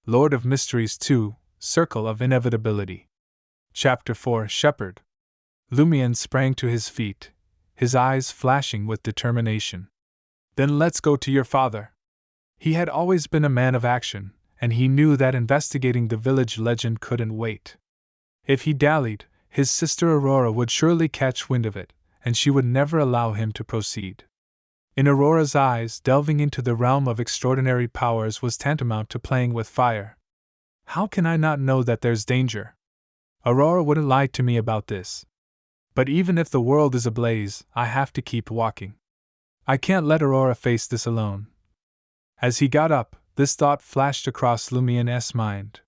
Lord of Mysteries 2, Circle-of-Inevitability. Chapter 4, Shepherd. Lumion sprang to his feet, his eyes flashing with determination. Then let's go to your father. He had always been a man of action, and he knew that investigating the village legend couldn't wait. If he dallied, his sister Aurora would surely catch wind of it, and she would never allow him to proceed. In Aurora's eyes, delving into the realm of extraordinary powers was tantamount to playing with fire. How can I not know that there's danger? Aurora wouldn't lie to me about this. But even if the world is ablaze, I have to keep walking. I can't let Aurora face this alone. As he got up, this thought flashed across Lumion's mind.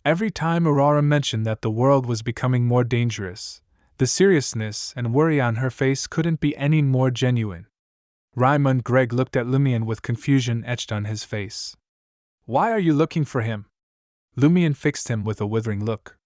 Every time Aurora mentioned that the world was becoming more dangerous, the seriousness and worry on her face couldn't be any more genuine. Raymond Gregg looked at Lumion with confusion etched on his face. Why are you looking for him? Lumion fixed him with a withering look.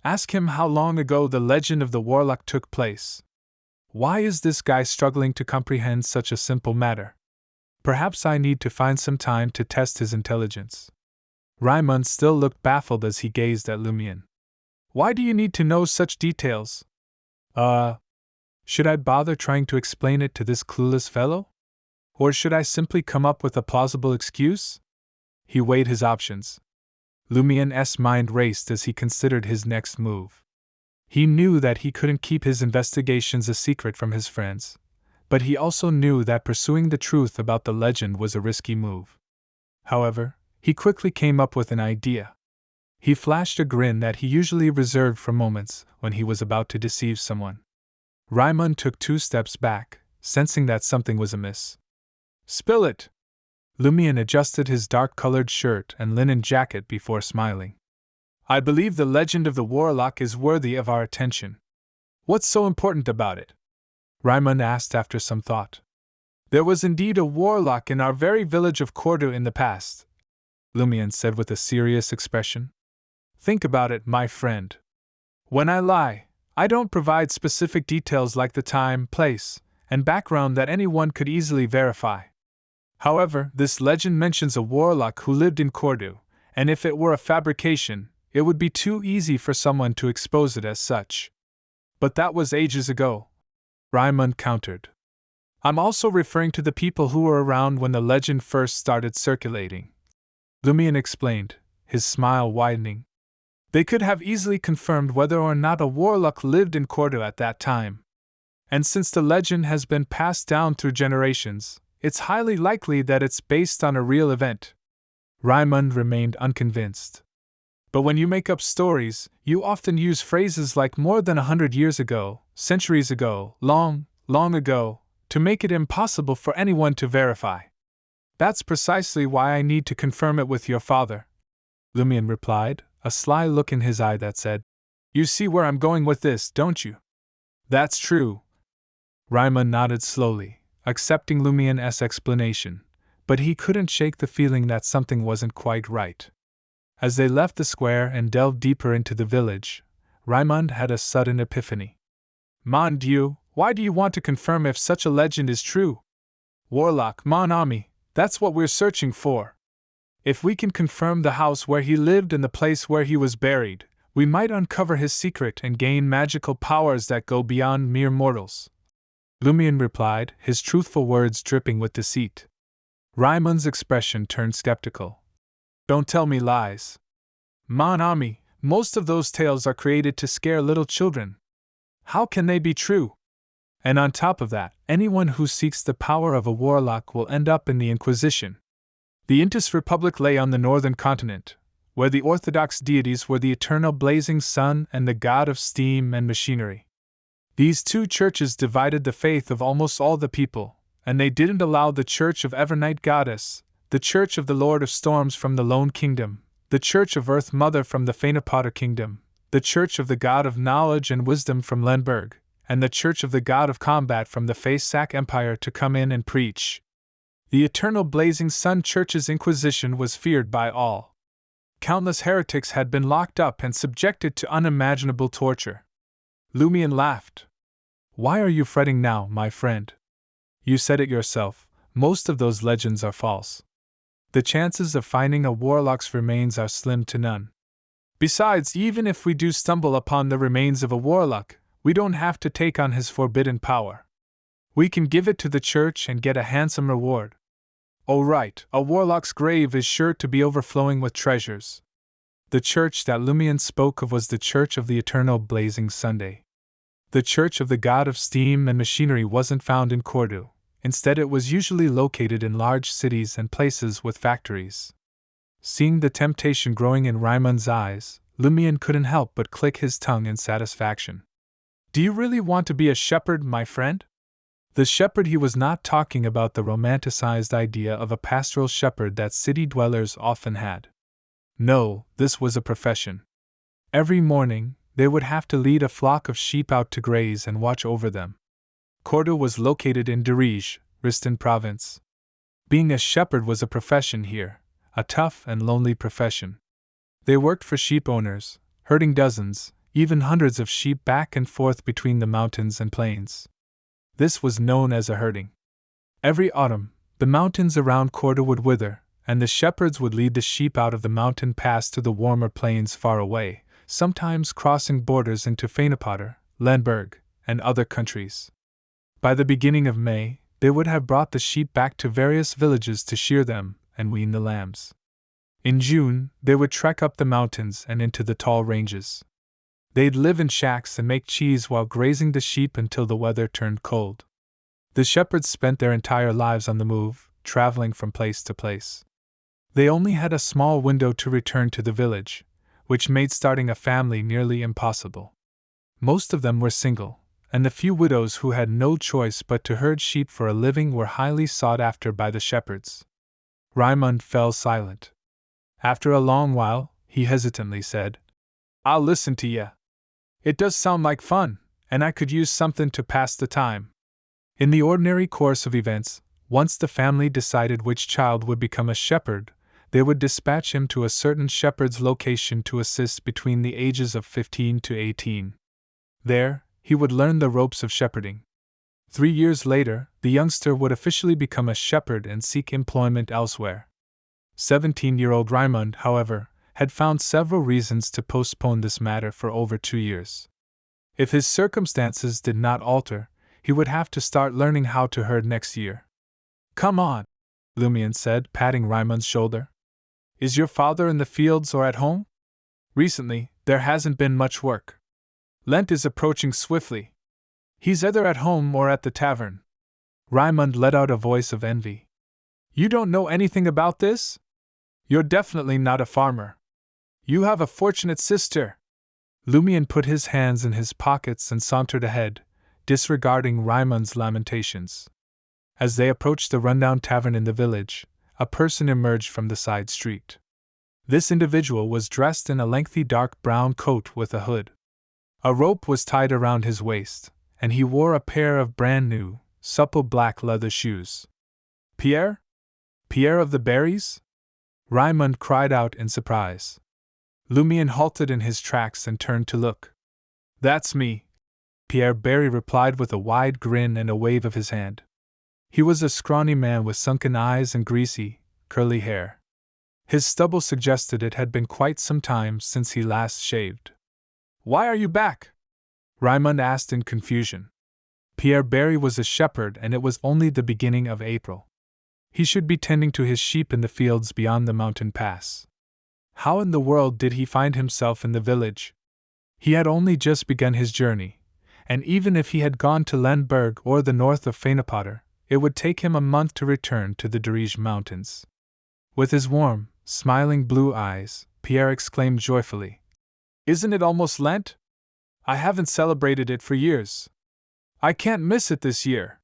Ask him how long ago the legend of the warlock took place. Why is this guy struggling to comprehend such a simple matter? Perhaps I need to find some time to test his intelligence. Raymond still looked baffled as he gazed at Lumion. Why do you need to know such details? Should I bother trying to explain it to this clueless fellow? Or should I simply come up with a plausible excuse? He weighed his options. Lumion's mind raced as he considered his next move. He knew that he couldn't keep his investigations a secret from his friends, but he also knew that pursuing the truth about the legend was a risky move. However, he quickly came up with an idea. He flashed a grin that he usually reserved for moments when he was about to deceive someone. Raymond took 2 steps back, sensing that something was amiss. Spill it! Lumion adjusted his dark-colored shirt and linen jacket before smiling. I believe the legend of the warlock is worthy of our attention. What's so important about it? Raymond asked after some thought. There was indeed a warlock in our very village of Cordu in the past, Lumion said with a serious expression. Think about it, my friend. When I lie, I don't provide specific details like the time, place, and background that anyone could easily verify. However, this legend mentions a warlock who lived in Cordu, and if it were a fabrication, it would be too easy for someone to expose it as such. But that was ages ago, Raymond countered. I'm also referring to the people who were around when the legend first started circulating. Lumion explained, his smile widening. They could have easily confirmed whether or not a warlock lived in Cordu at that time. And since the legend has been passed down through generations, it's highly likely that it's based on a real event. Raymond remained unconvinced. But when you make up stories, you often use phrases like more than 100 years ago, centuries ago, long, long ago, to make it impossible for anyone to verify. That's precisely why I need to confirm it with your father, Lumion replied, a sly look in his eye that said, You see where I'm going with this, don't you? That's true. Raymond nodded slowly, accepting Lumion's explanation, but he couldn't shake the feeling that something wasn't quite right. As they left the square and delved deeper into the village, Raymond had a sudden epiphany. Mon Dieu, why do you want to confirm if such a legend is true? Warlock, mon ami, that's what we're searching for. If we can confirm the house where he lived and the place where he was buried, we might uncover his secret and gain magical powers that go beyond mere mortals. Lumion replied, his truthful words dripping with deceit. Raymond's expression turned skeptical. Don't tell me lies. Mon ami, most of those tales are created to scare little children. How can they be true? And on top of that, anyone who seeks the power of a warlock will end up in the Inquisition. The Intis Republic lay on the northern continent, where the Orthodox deities were the eternal blazing sun and the god of steam and machinery. These 2 churches divided the faith of almost all the people, and they didn't allow the Church of Evernight Goddess, the Church of the Lord of Storms from the Lone Kingdom, the Church of Earth Mother from the Fainapotter Kingdom, the Church of the God of Knowledge and Wisdom from Lenberg, and the Church of the God of Combat from the Facesac Empire to come in and preach. The Eternal Blazing Sun Church's Inquisition was feared by all. Countless heretics had been locked up and subjected to unimaginable torture. Lumion laughed. Why are you fretting now, my friend? You said it yourself, most of those legends are false. The chances of finding a warlock's remains are slim to none. Besides, even if we do stumble upon the remains of a warlock, we don't have to take on his forbidden power. We can give it to the church and get a handsome reward. Oh right, a warlock's grave is sure to be overflowing with treasures. The church that Lumian spoke of was the Church of the Eternal Blazing Sunday. The Church of the God of Steam and Machinery wasn't found in Cordu. Instead, it was usually located in large cities and places with factories. Seeing the temptation growing in Raimund's eyes, Lumian couldn't help but click his tongue in satisfaction. Do you really want to be a shepherd, my friend? The shepherd he was not talking about the romanticized idea of a pastoral shepherd that city dwellers often had. No, this was a profession. Every morning, they would have to lead a flock of sheep out to graze and watch over them. Cordu was located in Dirige, Riston province. Being a shepherd was a profession here, a tough and lonely profession. They worked for sheep owners, herding dozens, even hundreds of sheep back and forth between the mountains and plains. This was known as a herding. Every autumn, the mountains around Cordu would wither, and the shepherds would lead the sheep out of the mountain pass to the warmer plains far away, sometimes crossing borders into Feyenopotter, Lemberg, and other countries. By the beginning of May, they would have brought the sheep back to various villages to shear them and wean the lambs. In June, they would trek up the mountains and into the tall ranges. They'd live in shacks and make cheese while grazing the sheep until the weather turned cold. The shepherds spent their entire lives on the move, traveling from place to place. They only had a small window to return to the village, which made starting a family nearly impossible. Most of them were single, and the few widows who had no choice but to herd sheep for a living were highly sought after by the shepherds. Raimund fell silent. After a long while, he hesitantly said, "I'll listen to ya. It does sound like fun, and I could use something to pass the time." In the ordinary course of events, once the family decided which child would become a shepherd, they would dispatch him to a certain shepherd's location to assist between the ages of 15 to 18. There, he would learn the ropes of shepherding. 3 years later, the youngster would officially become a shepherd and seek employment elsewhere. 17-year-old Raimund, however, had found several reasons to postpone this matter for over 2 years. If his circumstances did not alter, he would have to start learning how to herd next year. "Come on," Lumian said, patting Raimund's shoulder. "Is your father in the fields or at home? Recently, there hasn't been much work. Lent is approaching swiftly. He's either at home or at the tavern." Raimund let out a voice of envy. "You don't know anything about this? You're definitely not a farmer. You have a fortunate sister." Lumian put his hands in his pockets and sauntered ahead, disregarding Raimund's lamentations. As they approached the rundown tavern in the village, a person emerged from the side street. This individual was dressed in a lengthy dark brown coat with a hood. A rope was tied around his waist, and he wore a pair of brand-new, supple black leather shoes. "Pierre? Pierre of the berries?" Raimund cried out in surprise. Lumian halted in his tracks and turned to look. "That's me," Pierre Barry replied with a wide grin and a wave of his hand. He was a scrawny man with sunken eyes and greasy, curly hair. His stubble suggested it had been quite some time since he last shaved. "Why are you back?" Raimund asked in confusion. Pierre Barry was a shepherd and it was only the beginning of April. He should be tending to his sheep in the fields beyond the mountain pass. How in the world did he find himself in the village? He had only just begun his journey, and even if he had gone to Lemberg or the north of Feyenopotter, it would take him a month to return to the Dirige Mountains. With his warm, smiling blue eyes, Pierre exclaimed joyfully, "Isn't it almost Lent? I haven't celebrated it for years. I can't miss it this year.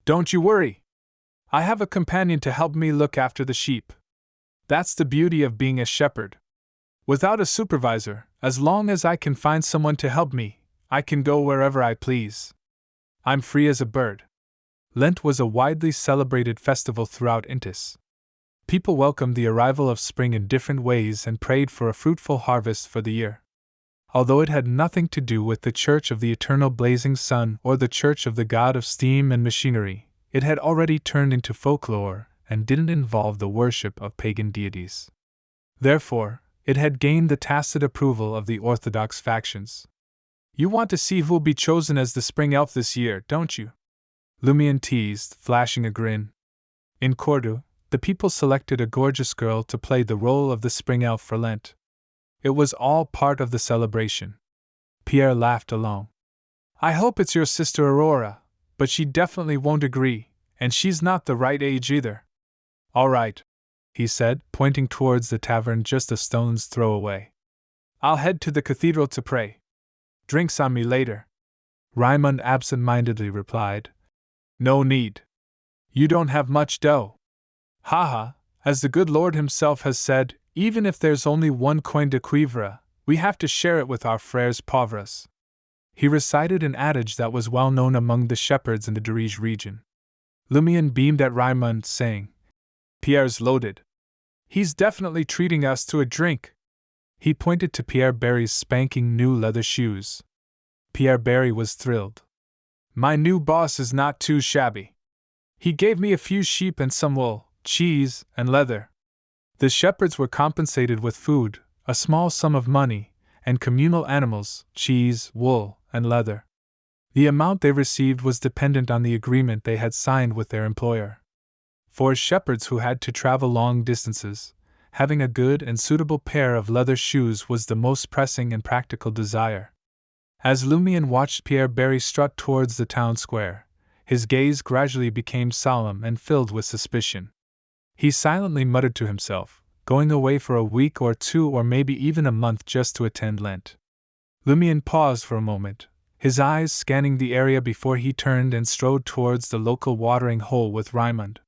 Don't you worry. I have a companion to help me look after the sheep. That's the beauty of being a shepherd. Without a supervisor, as long as I can find someone to help me, I can go wherever I please. I'm free as a bird." Lent was a widely celebrated festival throughout Intis. People welcomed the arrival of spring in different ways and prayed for a fruitful harvest for the year. Although it had nothing to do with the Church of the Eternal Blazing Sun or the Church of the God of Steam and Machinery, it had already turned into folklore and didn't involve the worship of pagan deities. Therefore, it had gained the tacit approval of the orthodox factions. You want to see who'll be chosen as the spring elf this year, don't you? Lumion teased, flashing a grin. In Cordu, the people selected a gorgeous girl to play the role of the spring elf for Lent. It was all part of the celebration. Pierre laughed along. I hope it's your sister Aurora, but she definitely won't agree, and she's not the right age either. All right, he said, pointing towards the tavern just a stone's throw away. I'll head to the cathedral to pray. Drinks on me later. Raimund absent-mindedly replied. No need. You don't have much dough. Haha, as the good Lord himself has said, even if there's only one coin de cuivre, we have to share it with our frères pauvres. He recited an adage that was well known among the shepherds in the Dirige region. Lumion beamed at Raimund, saying, Pierre's loaded. He's definitely treating us to a drink. He pointed to Pierre Barry's spanking new leather shoes. Pierre Barry was thrilled. My new boss is not too shabby. He gave me a few sheep and some wool, cheese, and leather. The shepherds were compensated with food, a small sum of money, and communal animals, cheese, wool, and leather. The amount they received was dependent on the agreement they had signed with their employer. For shepherds who had to travel long distances, having a good and suitable pair of leather shoes was the most pressing and practical desire. As Lumion watched Pierre Barry strut towards the town square, his gaze gradually became solemn and filled with suspicion. He silently muttered to himself, going away for a week or two or maybe even a month just to attend Lent. Lumion paused for a moment, his eyes scanning the area before he turned and strode towards the local watering hole with Raimund.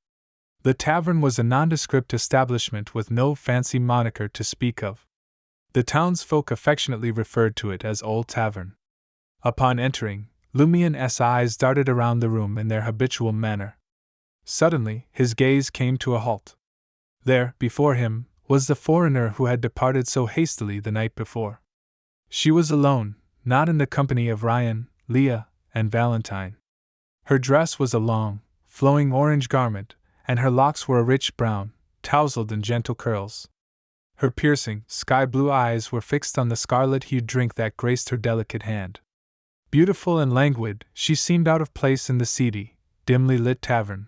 The tavern was a nondescript establishment with no fancy moniker to speak of. The townsfolk affectionately referred to it as Old Tavern. Upon entering, Lumion's eyes darted around the room in their habitual manner. Suddenly, his gaze came to a halt. There, before him, was the foreigner who had departed so hastily the night before. She was alone, not in the company of Ryan, Leah, and Valentine. Her dress was a long, flowing orange garment, and her locks were a rich brown, tousled in gentle curls. Her piercing, sky-blue eyes were fixed on the scarlet-hued drink that graced her delicate hand. Beautiful and languid, she seemed out of place in the seedy, dimly lit tavern,